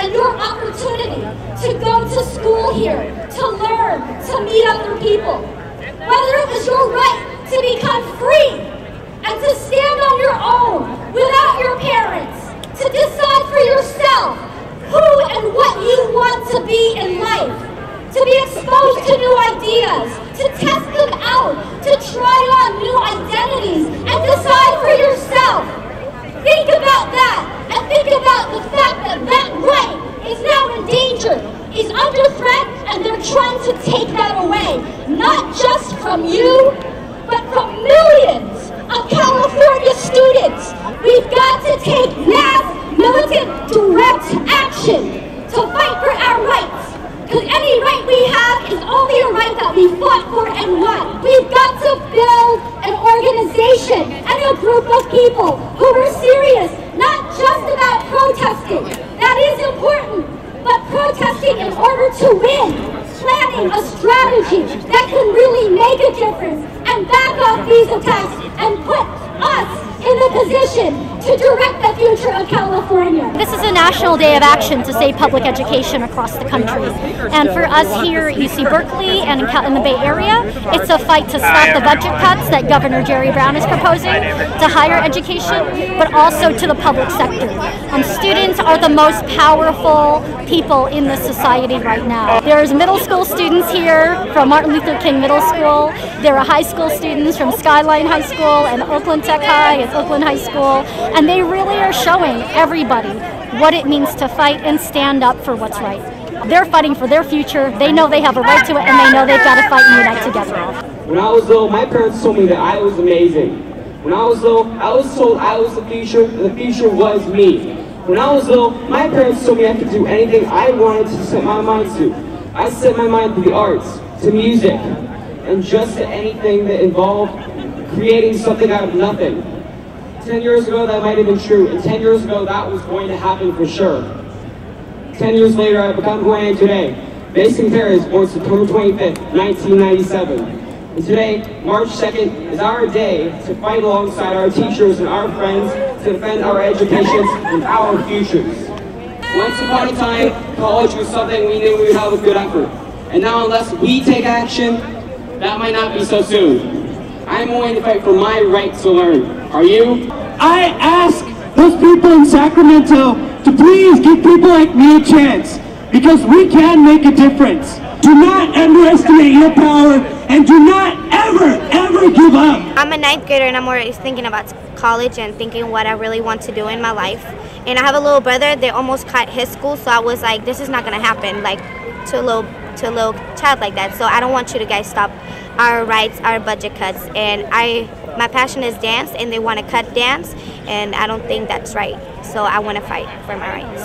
and your opportunity to go to school here, to learn, to meet other people. Whether it was your right to become free and to stand on your own without your parents, to decide for yourself who and what you want to be in life, to be exposed to new ideas, to test them out, to try on new identities and decide for yourself. Think about that, and think about the fact that that right is now endangered, is under threat, and they're trying to take that away. Not just from you, but from millions of California students. We've got to take mass, militant, direct action to fight for our rights. Because any right we have is only a right that we fought for and won. We've got to build an organization and a group of people who are serious, not just about protesting. That is important, but protesting in order to win. Planning a strategy that can really make a difference and back off these attacks and put us in a position to direct the future of California. This is a national day of action to save public education across the country. And for us here at UC Berkeley and in the Bay Area, it's a fight to stop the budget cuts that Governor Jerry Brown is proposing to higher education, but also to the public sector. Students are the most powerful people in this society right now. There's middle school students here from Martin Luther King Middle School. There are high school students from Skyline High School and Oakland Tech High and Oakland High School. And they really are showing everybody what it means to fight and stand up for what's right. They're fighting for their future. They know they have a right to it, and they know they've got to fight and unite together. When I was little, my parents told me that I was amazing. When I was little, I was told I was the future, and the future was me. When I was little, my parents told me I could do anything I wanted to set my mind to. I set my mind to the arts, to music, and just to anything that involved creating something out of nothing. 10 years ago, that might have been true, and 10 years ago, that was going to happen for sure. 10 years later, I've become who I am today. Mason Perez was born September 25th, 1997. And today, March 2nd, is our day to fight alongside our teachers and our friends to defend our educations and our futures. Once upon a time, college was something we knew we would have with good effort. And now, unless we take action, that might not be so soon. I'm willing to fight for my right to learn. Are you? I ask those people in Sacramento to please give people like me a chance, because we can make a difference. Do not underestimate your power, and do not ever give up. I'm a 9th grader, and I'm already thinking about college and thinking what I really want to do in my life. And I have a little brother. They almost cut his school, so I was like, this is not going to happen, like to a little child like that. So I don't want you to guys stop our rights, our budget cuts. And my passion is dance, and they want to cut dance, and I don't think that's right. So I want to fight for my rights.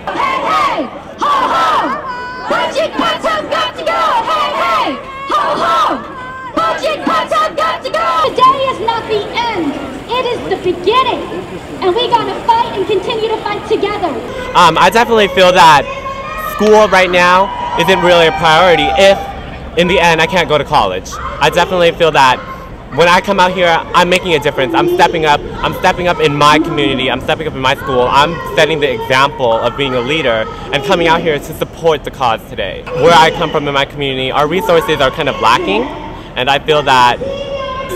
Hey, hey, ho, ho! Budget cuts have got to go! Hey, hey, ho, ho! Budget cuts have got to go! Today is not the end. It is the beginning. And we got to fight and continue to fight together. I definitely feel that school right now isn't really a priority if, in the end, I can't go to college. I definitely feel that when I come out here, I'm making a difference. I'm stepping up in my community, I'm stepping up in my school, I'm setting the example of being a leader and coming out here to support the cause today. Where I come from in my community, our resources are kind of lacking, and I feel that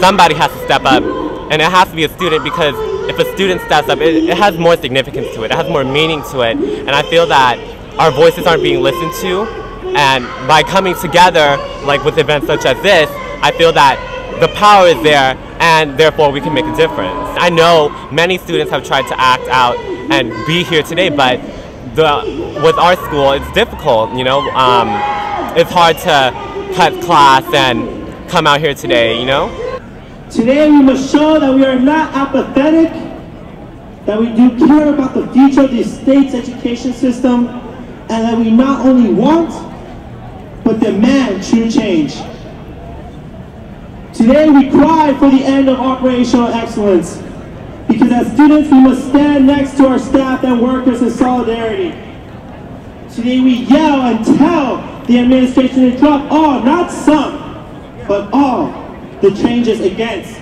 somebody has to step up, and it has to be a student, because if a student steps up, it has more significance to it, it has more meaning to it, and I feel that our voices aren't being listened to, and by coming together, like with events such as this, I feel that the power is there, and therefore we can make a difference. I know many students have tried to act out and be here today, but with our school, it's difficult, you know? It's hard to cut class and come out here today, you know? Today we must show that we are not apathetic, that we do care about the future of the state's education system, and that we not only want, but demand true change. Today we cry for the end of operational excellence, because as students we must stand next to our staff and workers in solidarity. Today we yell and tell the administration to drop all, not some, but all, the charges against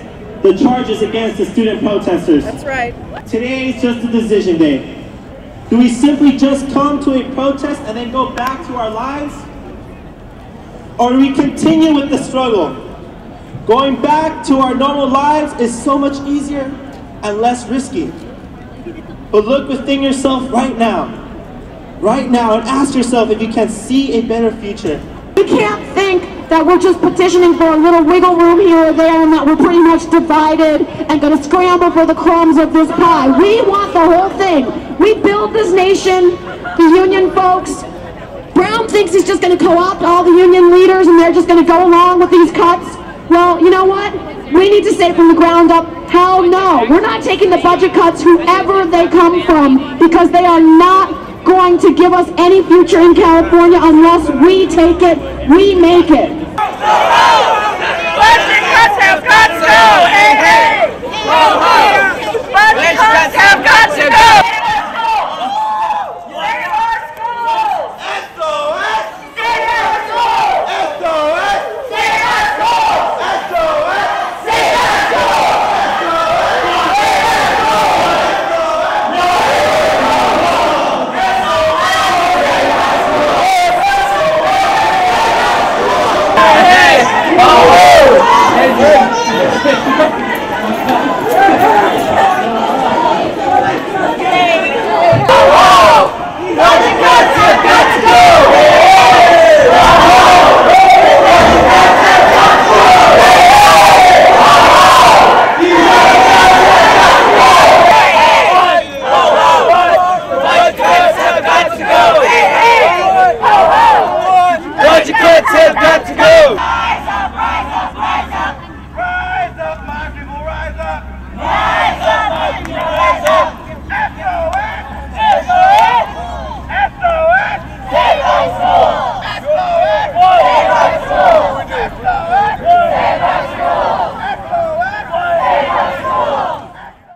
the student protesters. That's right. Today is just a decision day. Do we simply just come to a protest and then go back to our lives? Or do we continue with the struggle? Going back to our normal lives is so much easier and less risky. But look within yourself right now, and ask yourself if you can see a better future. We can't think that we're just petitioning for a little wiggle room here or there and that we're pretty much divided and going to scramble for the crumbs of this pie. We want the whole thing. We built this nation, the union folks. Brown thinks he's just going to co-opt all the union leaders and they're just going to go along with these cuts. Well, you know what? We need to say from the ground up, hell no. We're not taking the budget cuts, whoever they come from, because they are not going to give us any future in California unless we take it, we make it.